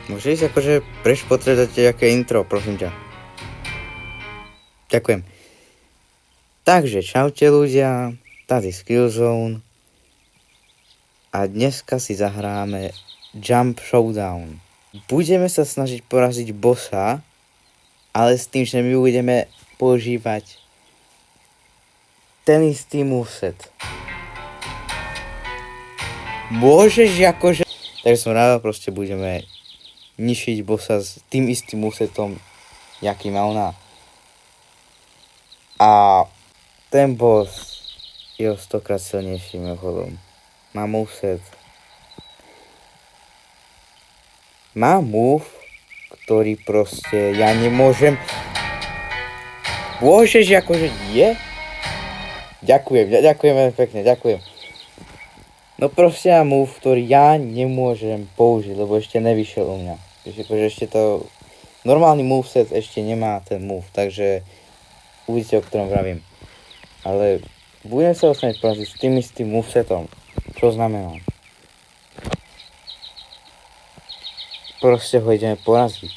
Môžeš ísť akože preč potrebujete nejaké intro, prosím ťa. Ďakujem. Takže, čaute ľudia, tady Skillzone. A dneska si zahráme Jump Showdown. Budeme sa snažiť poraziť bossa, ale s tým, že my budeme používať ten istý moveset. Môžeš akože... Takže som rád, proste budeme ničiť bossa s tým istým movesetom, jaký má ona. A ten boss je o 100-krát silnejší mimochodom. Má moveset. Má move, ktorý proste ja nemôžem... Môžeš akože je? Ďakujem veľmi pekne, ďakujem. No proste má move, ktorý ja nemôžem použiť, lebo ešte nevyšiel u mňa. Akože ešte to... Normálny moveset ešte nemá ten move, takže uvidíte, o ktorom vravím. Ale budem sa osnažiť poraziť s tým istým movesetom. Čo znamená? Proste ho ideme poraziť.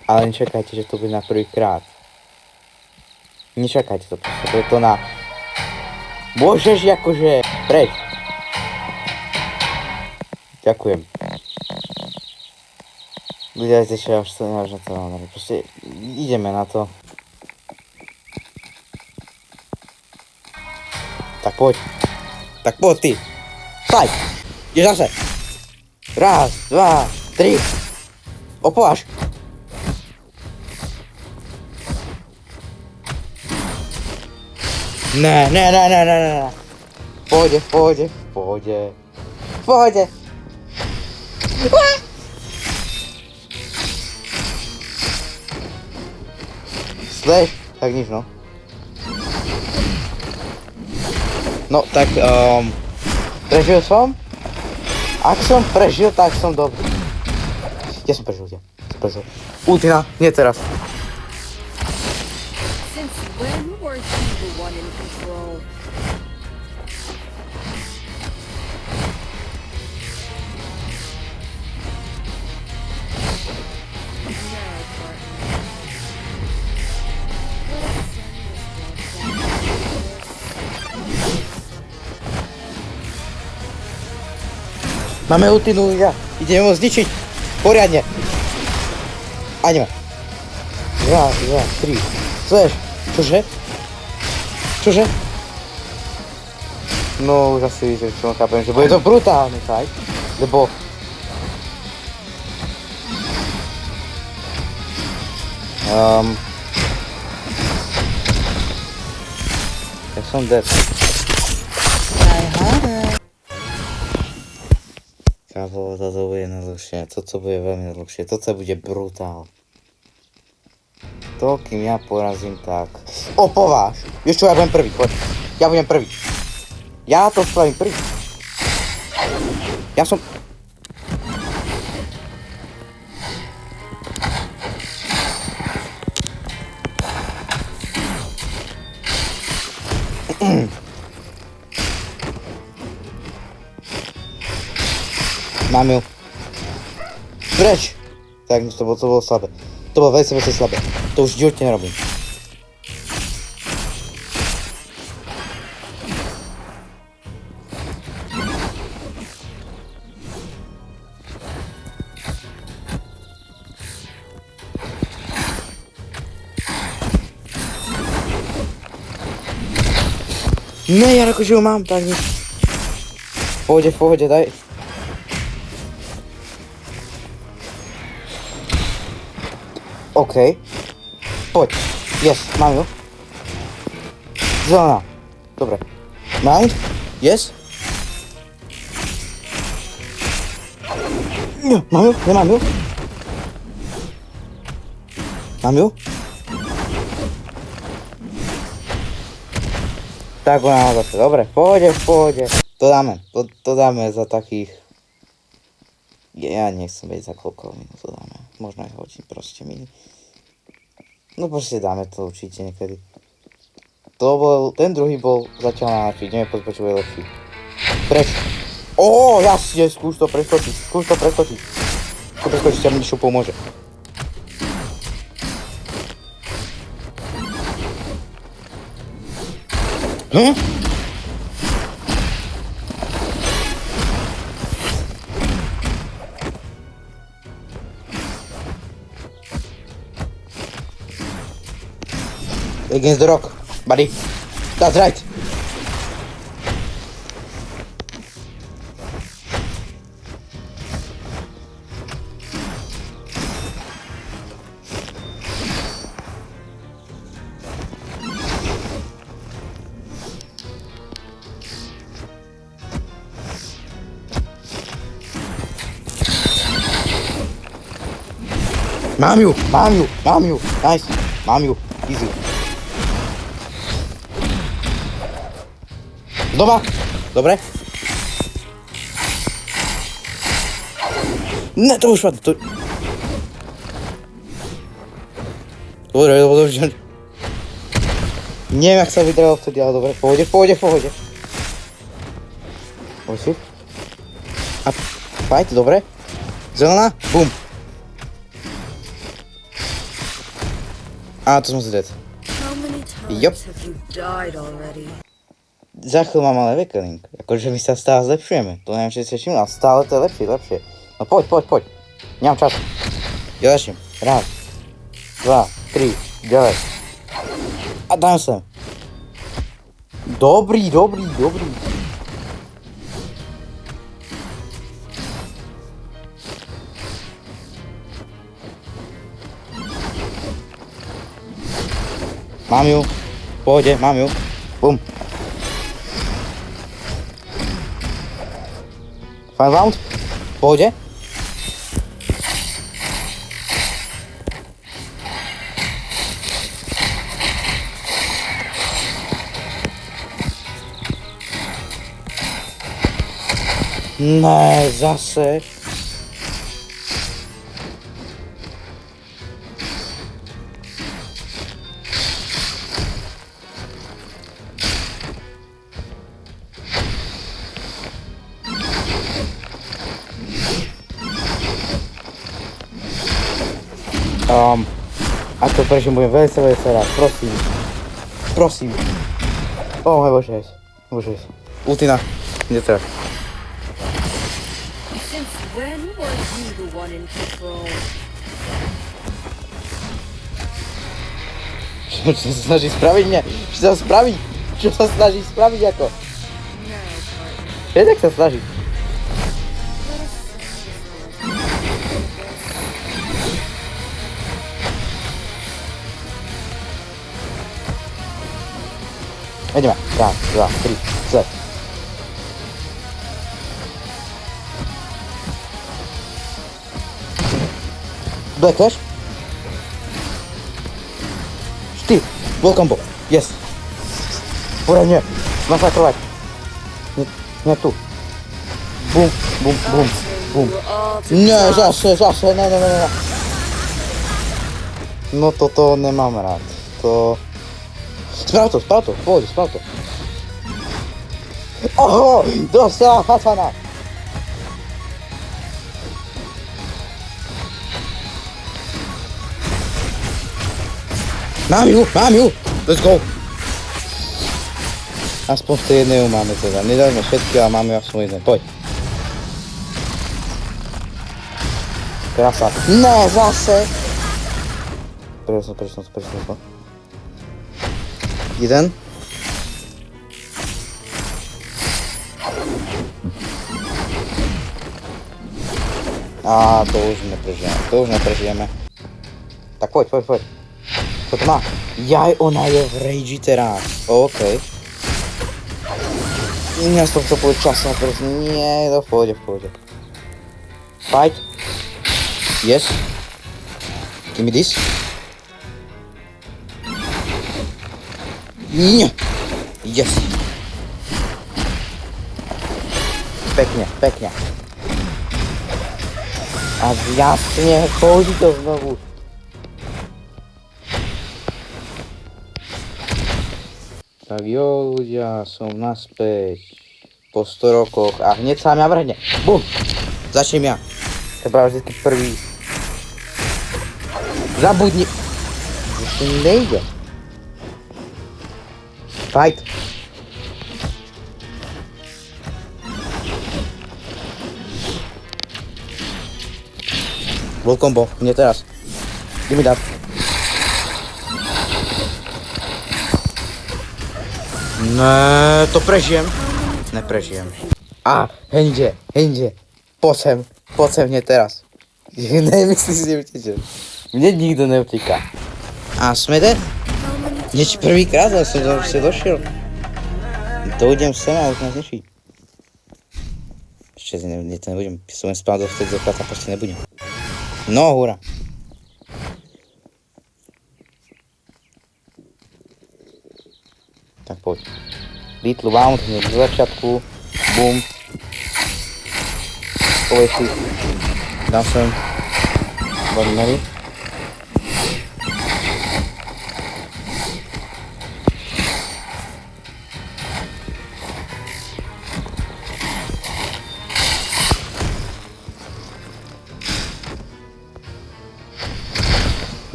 Ale nečakajte, že to bude na prvýkrát. Nečakajte to, proste bude to na... Môžeš akože preč. Ďakujem. Vydajte, čo ja už sa nemáš na to náhodou. Proste ideme na to. Tak poď. Tak poď ty. Staj. Ideš zase. Raz, dva, tri. Opováž. Ne. Pôjde. Slash, tak nič no. No tak, prežil som. Ak som prežil, tak som dobrý. Ja som prežil. Ultina, nie teraz. Since when were you the one in control? Máme ultinu, ja. Ideme ho zničiť. Poriadne. A ideme. 2, 3. Slash. Čože? No už asi víte, čo chápem, že bude to brutálny fight. Lebo... Ja som dead. Kávo, toto bude najdlhšie, toto bude veľmi najdlhšie, toto bude brutál. To, kým ja porazím, tak... Opováž! Vieš čo, ja budem prvý, poď. Ja budem prvý. Ja to spravím prvý. Ja som... Mám ju. Preč! Tak, to bolo slabé. To bolo veľmi slabé. To už v živote nerobím. Ne, ja akože ju mám, tak nič. V pohode, daj. OK. Poď. Yes, mám ju. Zelená. Dobre. Mount. Yes. Mám ju? Nemám ju? Mám ju? Tak ona má zase. Dobre, v pohode. To dáme za takých... Ja nechcem vedieť za koľko minút to dáme. Možno aj hodín, proste minút. No proste dáme to určite niekedy. Ten druhý bol zatiaľ najlepší, ideme počúvať lepší. Preč. O, jasne, skús to preskočiť, skús to preskočiť. Skús to preskočiť, ťa mi niečo pomôže. Hm? Against the rock, buddy. That's right. Mám ju, nice, mám ju, easy. Doma, dobre. Ne, to už špatné, to... Dobre. Neviem, jak sa vydržal vtedy, ale dobre, v pohode. Oj si. A fight, dobre. Zelená, bum. A, to som si dead. How many times Yup. have you died already? Za chvíľu mám ale vekeling. Akože my sa stále zlepšujeme. To neviem, či si všimla, ale stále to je lepšie. No poď. Nemám čas. Ja začnem. Raz, 2, 3, 9. A dám sem. Dobrý. Mám ju. V pohode, mám ju. Bum. Final round. V pohode. Ne, zase. Ak to preším, budem veľmi rád, prosím. O môj bože. Ultina, netraf. Since when were you the one in control? Čo sa snaží spraviť, ne? Čo sa snaží spraviť ako? No, partner. Vieš, jak sa snaží? Ideme. 1, 2, 3, set. Black Flash. 4. Wall combo. Yes. Poradne. Masakrovať. Nie tu. Bum. Nie, zase, ne. No toto nemám rád. To... Sprav to, pohode, sprav to. Oho, dostala Hasana. Mám ju, let's go. Aspoň v tej jednej ju máme teda, nedali sme všetky, ale máme ju aspoň jednej, poď. Krasa. Ne, zase. Prečo. Jeden. A to už neprežijeme. Tak poď. Čo to má? Jaj, ona je v rage teraz. OK. Ja som chcel povedať časom, pretože nie, to v pohode. Fight. Yes. Give me this. Nie. Yes. Pekne. A jasne, chodí to znovu. Tak jo, ľudia, som naspäť. po 100 rokoch a hneď sa mňa vrhne. Bum! Začnem ja. Treba vždycky prvý. Zabudni. Ešte nejde. Fight. Bol combo, nie teraz. Give me that. Ne, to prežijem. Neprežijem. A, hände. Poď sem, nie teraz. Nemyslíš, že utečem. Mne nikto neutíka. A sme dead? Nieč prvýkrát, ale som už si došiel. Dojdem sem a už nás ničí. Ešte to nebudem. Som spávať do vtedy zoklad a proste nebudem. No, hurá. Tak poď. Little Bound hneď z začiatku. Boom. Povej si. Dám sem. Bodmery.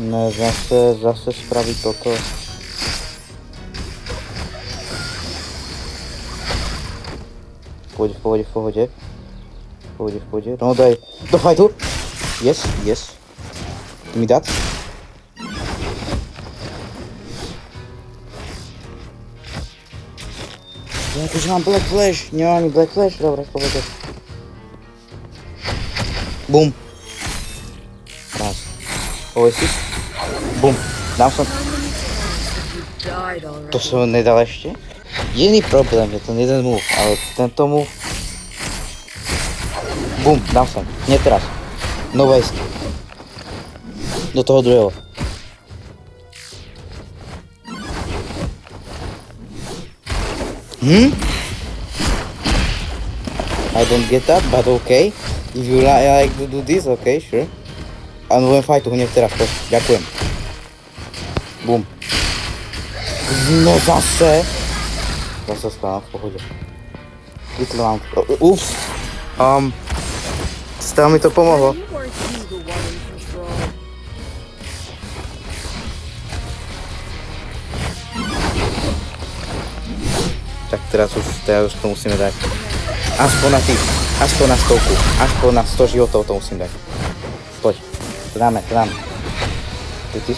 No zase spraví toto. V pohode. No daj, do fajtu. Yes. Mi dať. Ja akože mám Black Flash, nemám ani Black Flash, dobre, v pohode. Bum. Raz. Povej si. Bum. Dám som. To som nedal ešte? Jediný problém je ten jeden move, ale tento move... Bum, dám som. Nie teraz. No waste. Do toho druhého. I don't get that, but okay. If you like to do this, okay, sure. A no budem fightu hneď teraz, poď. Ďakujem. Bum. No zase. Zase spávam v pohode. Little Bound. Ups. Stále mi to pomohlo. You or he the one in control? Tak teraz už to musíme dať. Aspoň na 100, aspoň na 100 životov to musím dať. Poď, to dáme. Ty.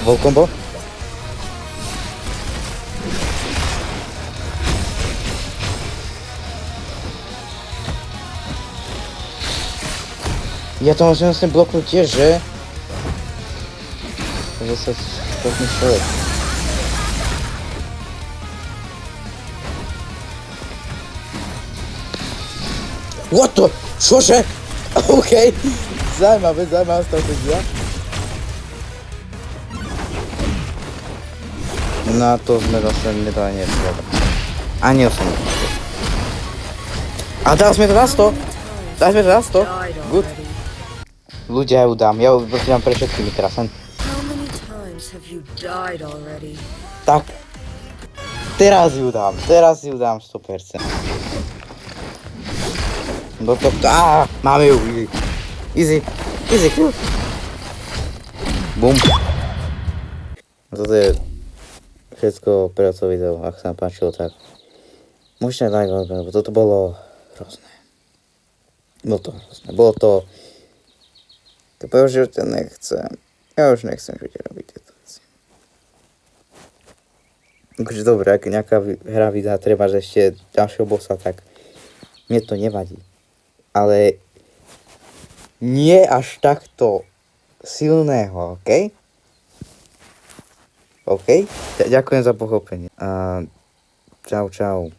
Vol combo. Ja to môžem vlastne bloknúť tiež, že? Takže sa stopný človek. What the? Čože? OK. Zajímavé stratégia. Na to sme zase nedali niečo dobre. Ani 8. A dali sme to na 100. Dali sme to na 100. Good. Ľudia ju dám, ja ju dám pre všetkými teraz. How many times have you died already? Tak. Teraz ju dám 100%. No to... máme ju, easy. Bum. Toto je všetko pre to video, ak sa vám páčilo, tak môžete dať like, lebo toto bolo hrozné. Bolo to... To po živote nechcem. Ja už nechcem v živote robiť tieto veci. Akože dobre, ak nejaká hra vydá, treba ešte ďalšieho bossa, tak mne to nevadí. Ale nie až takto silného, OK? OK? Ďakujem za pochopenie. Čau.